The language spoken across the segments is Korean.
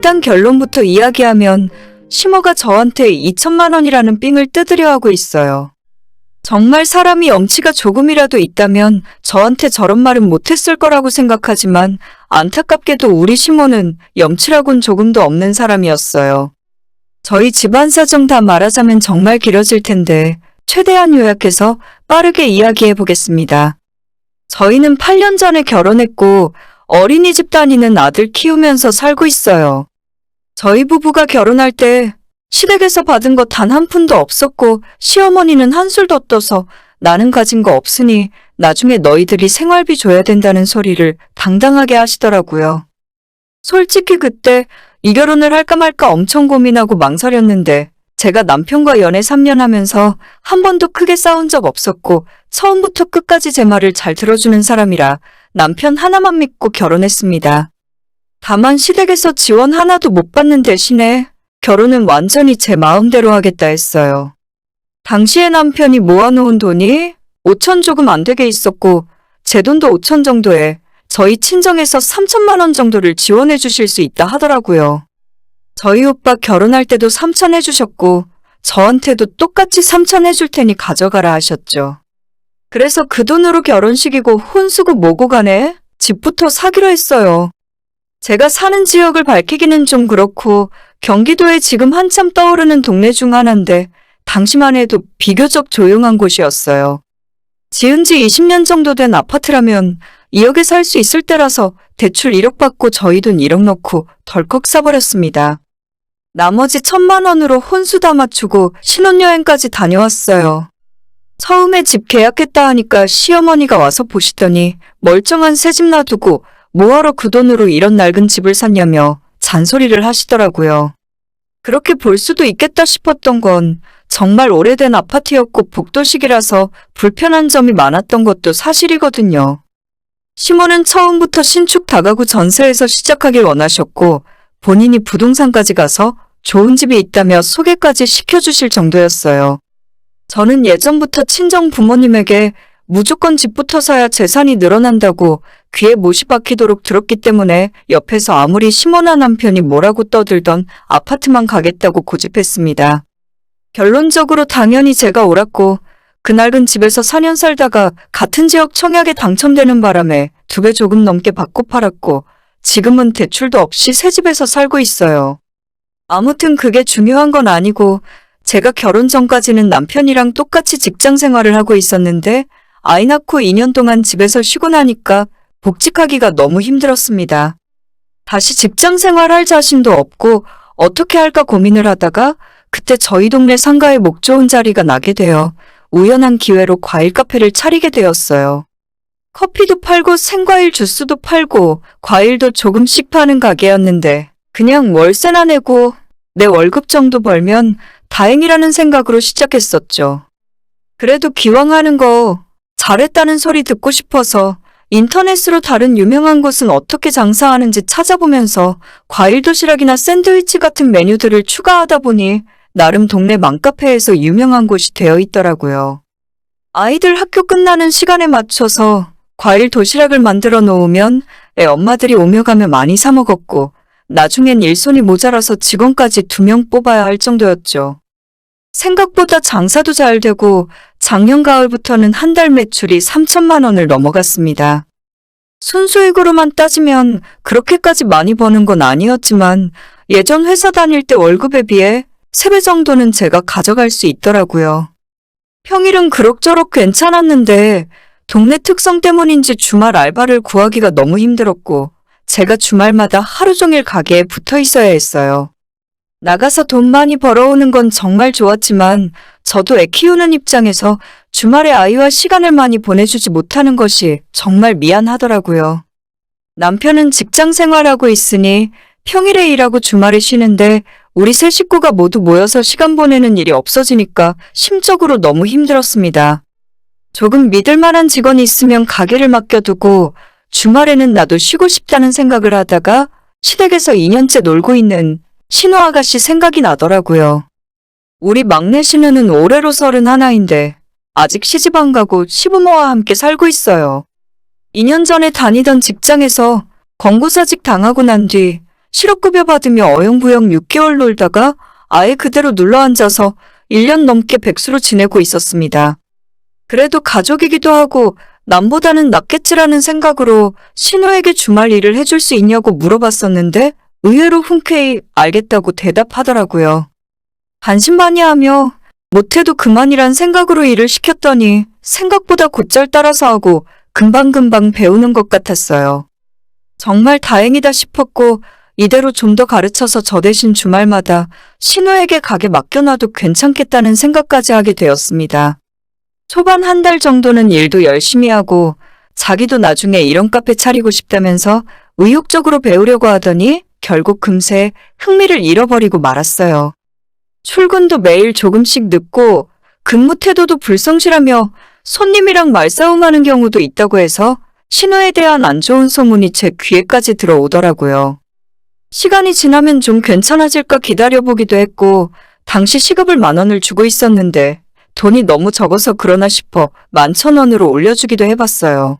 일단 결론부터 이야기하면 시모가 저한테 2천만 원이라는 삥을 뜯으려 하고 있어요. 정말 사람이 염치가 조금이라도 있다면 저한테 저런 말은 못했을 거라고 생각하지만 안타깝게도 우리 시모는 염치라곤 조금도 없는 사람이었어요. 저희 집안 사정 다 말하자면 정말 길어질 텐데 최대한 요약해서 빠르게 이야기해 보겠습니다. 저희는 8년 전에 결혼했고 어린이집 다니는 아들 키우면서 살고 있어요. 저희 부부가 결혼할 때 시댁에서 받은 거 단 한 푼도 없었고 시어머니는 한술 더 떠서 나는 가진 거 없으니 나중에 너희들이 생활비 줘야 된다는 소리를 당당하게 하시더라고요. 솔직히 그때 이 결혼을 할까 말까 엄청 고민하고 망설였는데 제가 남편과 연애 3년 하면서 한 번도 크게 싸운 적 없었고 처음부터 끝까지 제 말을 잘 들어주는 사람이라 남편 하나만 믿고 결혼했습니다. 다만 시댁에서 지원 하나도 못 받는 대신에 결혼은 완전히 제 마음대로 하겠다 했어요. 당시에 남편이 모아놓은 돈이 5천 조금 안 되게 있었고 제 돈도 5천 정도에 저희 친정에서 3천만 원 정도를 지원해 주실 수 있다 하더라고요. 저희 오빠 결혼할 때도 3천 해주셨고 저한테도 똑같이 3천 해줄 테니 가져가라 하셨죠. 그래서 그 돈으로 결혼식이고 혼수고 뭐고 간에 집부터 사기로 했어요. 제가 사는 지역을 밝히기는 좀 그렇고 경기도에 지금 한참 떠오르는 동네 중 하나인데 당시만 해도 비교적 조용한 곳이었어요. 지은 지 20년 정도 된 아파트라면 2억에 살 수 있을 때라서 대출 1억 받고 저희 돈 1억 넣고 덜컥 사버렸습니다. 나머지 1,000만 원으로 혼수 다 맞추고 신혼여행까지 다녀왔어요. 처음에 집 계약했다 하니까 시어머니가 와서 보시더니 멀쩡한 새 집 놔두고 뭐하러 그 돈으로 이런 낡은 집을 샀냐며 잔소리를 하시더라고요. 그렇게 볼 수도 있겠다 싶었던 건 정말 오래된 아파트였고 복도식이라서 불편한 점이 많았던 것도 사실이거든요. 시모는 처음부터 신축 다가구 전세에서 시작하길 원하셨고 본인이 부동산까지 가서 좋은 집이 있다며 소개까지 시켜주실 정도였어요. 저는 예전부터 친정 부모님에게 무조건 집부터 사야 재산이 늘어난다고 귀에 못이 박히도록 들었기 때문에 옆에서 아무리 시모나 남편이 뭐라고 떠들던 아파트만 가겠다고 고집했습니다. 결론적으로 당연히 제가 옳았고 그 낡은 집에서 4년 살다가 같은 지역 청약에 당첨되는 바람에 2배 조금 넘게 받고 팔았고 지금은 대출도 없이 새 집에서 살고 있어요. 아무튼 그게 중요한 건 아니고 제가 결혼 전까지는 남편이랑 똑같이 직장 생활을 하고 있었는데 아이 낳고 2년 동안 집에서 쉬고 나니까 복직하기가 너무 힘들었습니다. 다시 직장 생활할 자신도 없고 어떻게 할까 고민을 하다가 그때 저희 동네 상가에 목 좋은 자리가 나게 되어 우연한 기회로 과일 카페를 차리게 되었어요. 커피도 팔고 생과일 주스도 팔고 과일도 조금씩 파는 가게였는데 그냥 월세나 내고 내 월급 정도 벌면 다행이라는 생각으로 시작했었죠. 그래도 기왕 하는 거 잘했다는 소리 듣고 싶어서 인터넷으로 다른 유명한 곳은 어떻게 장사하는지 찾아보면서 과일 도시락이나 샌드위치 같은 메뉴들을 추가하다 보니 나름 동네 맘카페에서 유명한 곳이 되어 있더라고요. 아이들 학교 끝나는 시간에 맞춰서 과일 도시락을 만들어 놓으면 애 엄마들이 오며 가며 많이 사 먹었고 나중엔 일손이 모자라서 직원까지 2명 뽑아야 할 정도였죠. 생각보다 장사도 잘 되고 작년 가을부터는 한 달 매출이 3천만 원을 넘어갔습니다. 순수익으로만 따지면 그렇게까지 많이 버는 건 아니었지만 예전 회사 다닐 때 월급에 비해 3배 정도는 제가 가져갈 수 있더라고요. 평일은 그럭저럭 괜찮았는데 동네 특성 때문인지 주말 알바를 구하기가 너무 힘들었고 제가 주말마다 하루 종일 가게에 붙어 있어야 했어요. 나가서 돈 많이 벌어오는 건 정말 좋았지만 저도 애 키우는 입장에서 주말에 아이와 시간을 많이 보내주지 못하는 것이 정말 미안하더라고요. 남편은 직장 생활하고 있으니 평일에 일하고 주말에 쉬는데 우리 세 식구가 모두 모여서 시간 보내는 일이 없어지니까 심적으로 너무 힘들었습니다. 조금 믿을 만한 직원이 있으면 가게를 맡겨두고 주말에는 나도 쉬고 싶다는 생각을 하다가 시댁에서 2년째 놀고 있는 신호 아가씨 생각이 나더라고요. 우리 막내 신우는 올해로 31인데 아직 시집 안 가고 시부모와 함께 살고 있어요. 2년 전에 다니던 직장에서 권고사직 당하고 난 뒤 실업급여 받으며 어영부영 6개월 놀다가 아예 그대로 눌러앉아서 1년 넘게 백수로 지내고 있었습니다. 그래도 가족이기도 하고 남보다는 낫겠지라는 생각으로 신우에게 주말 일을 해줄 수 있냐고 물어봤었는데 의외로 흔쾌히 알겠다고 대답하더라고요. 반신반의하며 못해도 그만이란 생각으로 일을 시켰더니 생각보다 곧잘 따라서 하고 금방금방 배우는 것 같았어요. 정말 다행이다 싶었고 이대로 좀 더 가르쳐서 저 대신 주말마다 신우에게 가게 맡겨놔도 괜찮겠다는 생각까지 하게 되었습니다. 초반 한 달 정도는 일도 열심히 하고 자기도 나중에 이런 카페 차리고 싶다면서 의욕적으로 배우려고 하더니 결국 금세 흥미를 잃어버리고 말았어요. 출근도 매일 조금씩 늦고 근무 태도도 불성실하며 손님이랑 말싸움하는 경우도 있다고 해서 신우에 대한 안 좋은 소문이 제 귀에까지 들어오더라고요. 시간이 지나면 좀 괜찮아질까 기다려보기도 했고 당시 시급을 10,000원을 주고 있었는데 돈이 너무 적어서 그러나 싶어 11,000원으로 올려주기도 해봤어요.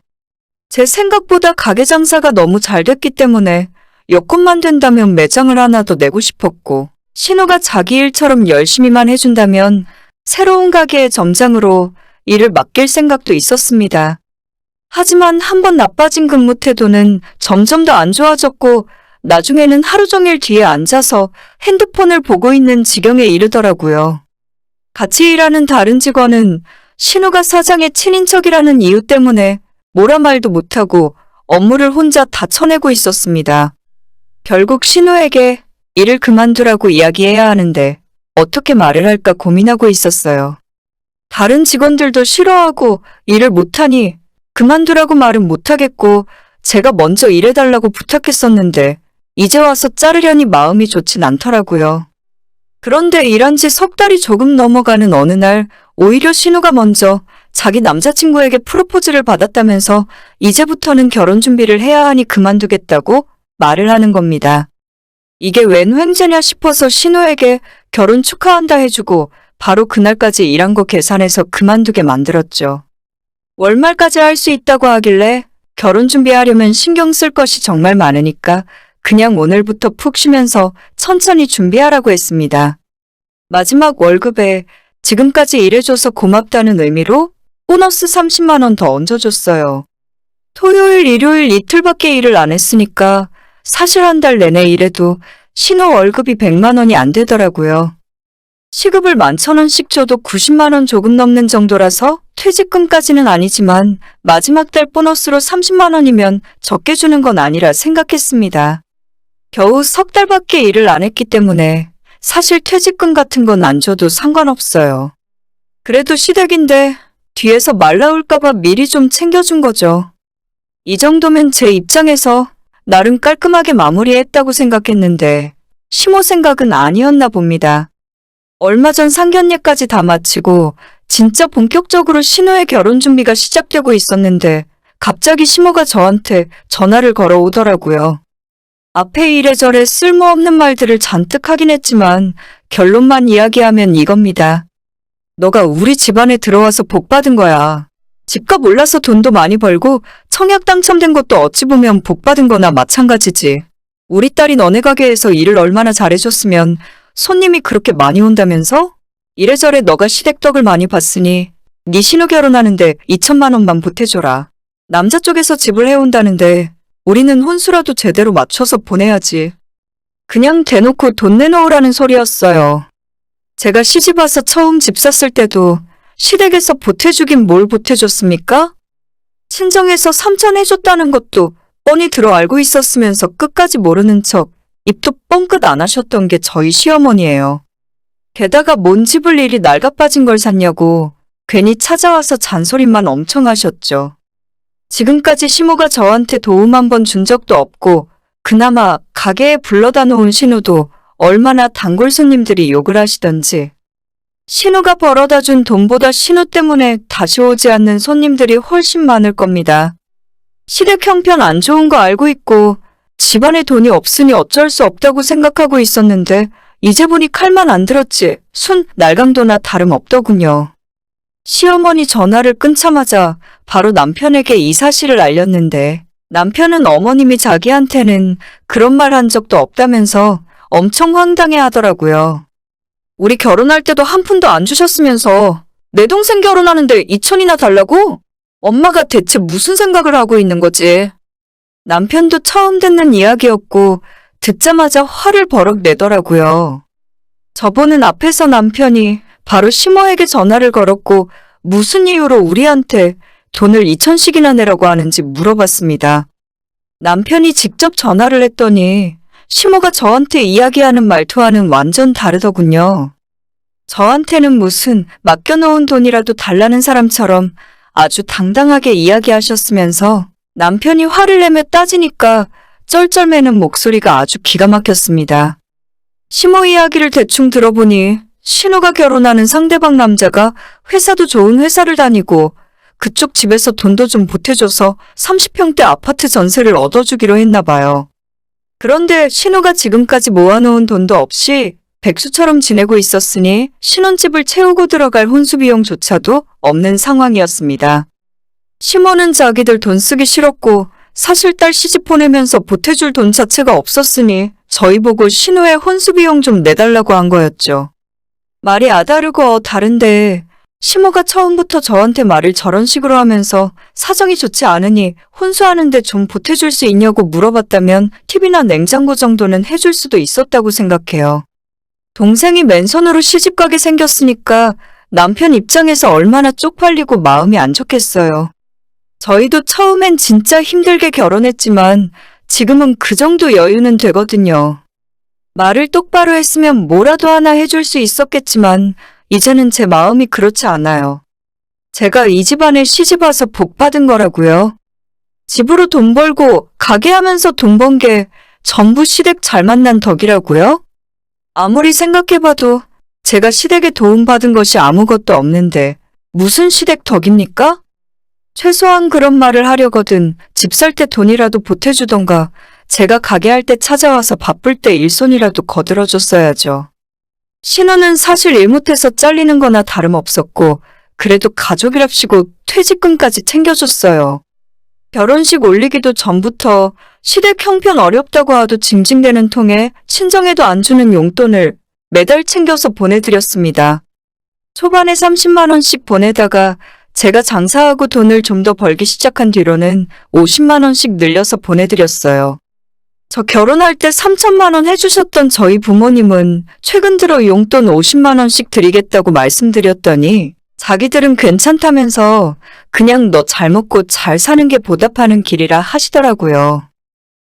제 생각보다 가게 장사가 너무 잘 됐기 때문에 여건만 된다면 매장을 하나 더 내고 싶었고 신우가 자기 일처럼 열심히만 해준다면 새로운 가게의 점장으로 일을 맡길 생각도 있었습니다. 하지만 한번 나빠진 근무 태도는 점점 더 안 좋아졌고 나중에는 하루 종일 뒤에 앉아서 핸드폰을 보고 있는 지경에 이르더라고요. 같이 일하는 다른 직원은 신우가 사장의 친인척이라는 이유 때문에 뭐라 말도 못하고 업무를 혼자 다 쳐내고 있었습니다. 결국 신우에게 일을 그만두라고 이야기해야 하는데 어떻게 말을 할까 고민하고 있었어요. 다른 직원들도 싫어하고 일을 못하니 그만두라고 말은 못하겠고 제가 먼저 일해달라고 부탁했었는데 이제 와서 자르려니 마음이 좋진 않더라고요. 그런데 일한 지 3달이 조금 넘어가는 어느 날 오히려 신우가 먼저 자기 남자친구에게 프로포즈를 받았다면서 이제부터는 결혼 준비를 해야 하니 그만두겠다고 말을 하는 겁니다. 이게 웬 횡재냐 싶어서 신우에게 결혼 축하한다 해주고 바로 그날까지 일한 거 계산해서 그만두게 만들었죠. 월말까지 할 수 있다고 하길래 결혼 준비하려면 신경 쓸 것이 정말 많으니까 그냥 오늘부터 푹 쉬면서 천천히 준비하라고 했습니다. 마지막 월급에 지금까지 일해줘서 고맙다는 의미로 보너스 30만 원 더 얹어줬어요. 토요일, 일요일 이틀밖에 일을 안 했으니까 사실 한 달 내내 일해도 신우 월급이 100만 원이 안 되더라고요. 시급을 11,000원씩 줘도 90만 원 조금 넘는 정도라서 퇴직금까지는 아니지만 마지막 달 보너스로 30만 원이면 적게 주는 건 아니라 생각했습니다. 겨우 3달밖에 일을 안 했기 때문에 사실 퇴직금 같은 건 안 줘도 상관없어요. 그래도 시댁인데 뒤에서 말 나올까봐 미리 좀 챙겨준 거죠. 이 정도면 제 입장에서 나름 깔끔하게 마무리했다고 생각했는데 시모 생각은 아니었나 봅니다. 얼마 전 상견례까지 다 마치고 진짜 본격적으로 신우의 결혼 준비가 시작되고 있었는데 갑자기 시모가 저한테 전화를 걸어오더라고요. 앞에 이래저래 쓸모없는 말들을 잔뜩 하긴 했지만 결론만 이야기하면 이겁니다. 너가 우리 집안에 들어와서 복 받은 거야. 집값 올라서 돈도 많이 벌고 청약 당첨된 것도 어찌 보면 복 받은 거나 마찬가지지. 우리 딸이 너네 가게에서 일을 얼마나 잘해줬으면 손님이 그렇게 많이 온다면서? 이래저래 너가 시댁덕을 많이 봤으니 네 신우 결혼하는데 2천만 원만 보태줘라. 남자 쪽에서 집을 해온다는데 우리는 혼수라도 제대로 맞춰서 보내야지. 그냥 대놓고 돈 내놓으라는 소리였어요. 제가 시집 와서 처음 집 샀을 때도 시댁에서 보태주긴 뭘 보태줬습니까? 친정에서 3천 해줬다는 것도 뻔히 들어 알고 있었으면서 끝까지 모르는 척 입도 뻥끗 안 하셨던 게 저희 시어머니예요. 게다가 뭔 집을 일이 낡아빠진 걸 샀냐고 괜히 찾아와서 잔소리만 엄청 하셨죠. 지금까지 시모가 저한테 도움 한 번 준 적도 없고 그나마 가게에 불러다 놓은 신우도 얼마나 단골 손님들이 욕을 하시던지 신우가 벌어다 준 돈보다 신우 때문에 다시 오지 않는 손님들이 훨씬 많을 겁니다. 시댁 형편 안 좋은 거 알고 있고 집안에 돈이 없으니 어쩔 수 없다고 생각하고 있었는데 이제 보니 칼만 안 들었지 순 날강도나 다름없더군요. 시어머니 전화를 끊자마자 바로 남편에게 이 사실을 알렸는데 남편은 어머님이 자기한테는 그런 말 한 적도 없다면서 엄청 황당해 하더라고요. 우리 결혼할 때도 한 푼도 안 주셨으면서 내 동생 결혼하는데 2천이나 달라고? 엄마가 대체 무슨 생각을 하고 있는 거지? 남편도 처음 듣는 이야기였고 듣자마자 화를 버럭 내더라고요. 저보는 앞에서 남편이 바로 시모에게 전화를 걸었고 무슨 이유로 우리한테 돈을 2천씩이나 내라고 하는지 물어봤습니다. 남편이 직접 전화를 했더니 시모가 저한테 이야기하는 말투와는 완전 다르더군요. 저한테는 무슨 맡겨놓은 돈이라도 달라는 사람처럼 아주 당당하게 이야기하셨으면서 남편이 화를 내며 따지니까 쩔쩔매는 목소리가 아주 기가 막혔습니다. 시모 이야기를 대충 들어보니 신우가 결혼하는 상대방 남자가 회사도 좋은 회사를 다니고 그쪽 집에서 돈도 좀 보태줘서 30평대 아파트 전세를 얻어주기로 했나 봐요. 그런데 신우가 지금까지 모아놓은 돈도 없이 백수처럼 지내고 있었으니 신혼집을 채우고 들어갈 혼수 비용조차도 없는 상황이었습니다. 시모는 자기들 돈 쓰기 싫었고 사실 딸 시집 보내면서 보태줄 돈 자체가 없었으니 저희 보고 신우의 혼수 비용 좀 내달라고 한 거였죠. 말이 아다르고 다른데 시모가 처음부터 저한테 말을 저런 식으로 하면서 사정이 좋지 않으니 혼수하는데 좀 보태줄 수 있냐고 물어봤다면 TV나 냉장고 정도는 해줄 수도 있었다고 생각해요. 동생이 맨손으로 시집가게 생겼으니까 남편 입장에서 얼마나 쪽팔리고 마음이 안 좋겠어요. 저희도 처음엔 진짜 힘들게 결혼했지만 지금은 그 정도 여유는 되거든요. 말을 똑바로 했으면 뭐라도 하나 해줄 수 있었겠지만 이제는 제 마음이 그렇지 않아요. 제가 이 집안에 시집와서 복 받은 거라고요. 집으로 돈 벌고 가게 하면서 돈 번 게 전부 시댁 잘 만난 덕이라고요? 아무리 생각해봐도 제가 시댁에 도움받은 것이 아무것도 없는데 무슨 시댁 덕입니까? 최소한 그런 말을 하려거든 집 살 때 돈이라도 보태주던가 제가 가게 할 때 찾아와서 바쁠 때 일손이라도 거들어줬어야죠. 신우는 사실 일 못해서 잘리는 거나 다름없었고 그래도 가족이랍시고 퇴직금까지 챙겨줬어요. 결혼식 올리기도 전부터 시댁 형편 어렵다고 하도 징징대는 통에 친정에도 안 주는 용돈을 매달 챙겨서 보내드렸습니다. 초반에 30만 원씩 보내다가 제가 장사하고 돈을 좀 더 벌기 시작한 뒤로는 50만 원씩 늘려서 보내드렸어요. 저 결혼할 때 3천만 원 해주셨던 저희 부모님은 최근 들어 용돈 50만 원씩 드리겠다고 말씀드렸더니 자기들은 괜찮다면서 그냥 너 잘 먹고 잘 사는 게 보답하는 길이라 하시더라고요.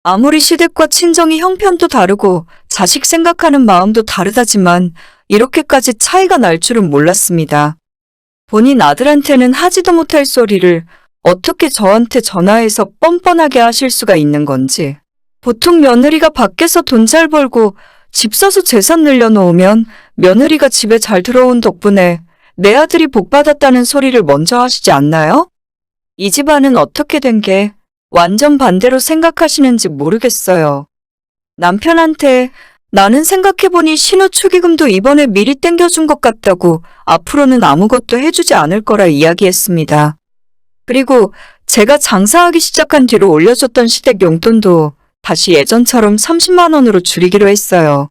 아무리 시댁과 친정이 형편도 다르고 자식 생각하는 마음도 다르다지만 이렇게까지 차이가 날 줄은 몰랐습니다. 본인 아들한테는 하지도 못할 소리를 어떻게 저한테 전화해서 뻔뻔하게 하실 수가 있는 건지. 보통 며느리가 밖에서 돈 잘 벌고 집 사서 재산 늘려놓으면 며느리가 집에 잘 들어온 덕분에 내 아들이 복 받았다는 소리를 먼저 하시지 않나요? 이 집안은 어떻게 된 게 완전 반대로 생각하시는지 모르겠어요. 남편한테 나는 생각해보니 신우 축의금도 이번에 미리 땡겨준 것 같다고 앞으로는 아무것도 해주지 않을 거라 이야기했습니다. 그리고 제가 장사하기 시작한 뒤로 올려줬던 시댁 용돈도 다시 예전처럼 30만 원으로 줄이기로 했어요.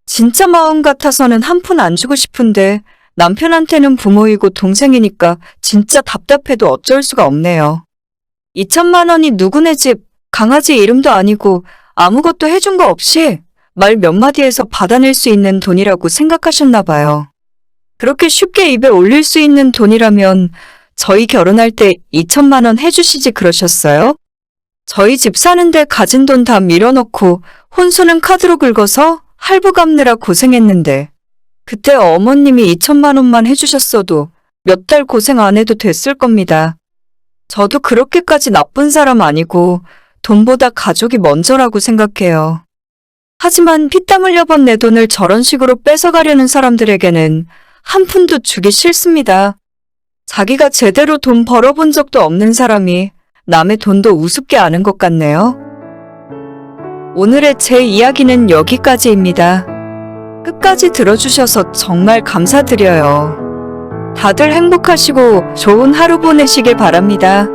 진짜 마음 같아서는 한 푼 안 주고 싶은데 남편한테는 부모이고 동생이니까 진짜 답답해도 어쩔 수가 없네요. 2천만 원이 누구네 집, 강아지 이름도 아니고 아무것도 해준 거 없이 말 몇 마디에서 받아낼 수 있는 돈이라고 생각하셨나 봐요. 그렇게 쉽게 입에 올릴 수 있는 돈이라면 저희 결혼할 때 2천만 원 해주시지 그러셨어요? 저희 집 사는데 가진 돈 다 밀어넣고 혼수는 카드로 긁어서 할부 갚느라 고생했는데 그때 어머님이 2천만 원만 해주셨어도 몇 달 고생 안 해도 됐을 겁니다. 저도 그렇게까지 나쁜 사람 아니고 돈보다 가족이 먼저라고 생각해요. 하지만 피땀 흘려 번 내 돈을 저런 식으로 뺏어가려는 사람들에게는 한 푼도 주기 싫습니다. 자기가 제대로 돈 벌어본 적도 없는 사람이 남의 돈도 우습게 아는 것 같네요. 오늘의 제 이야기는 여기까지입니다. 끝까지 들어주셔서 정말 감사드려요. 다들 행복하시고 좋은 하루 보내시길 바랍니다.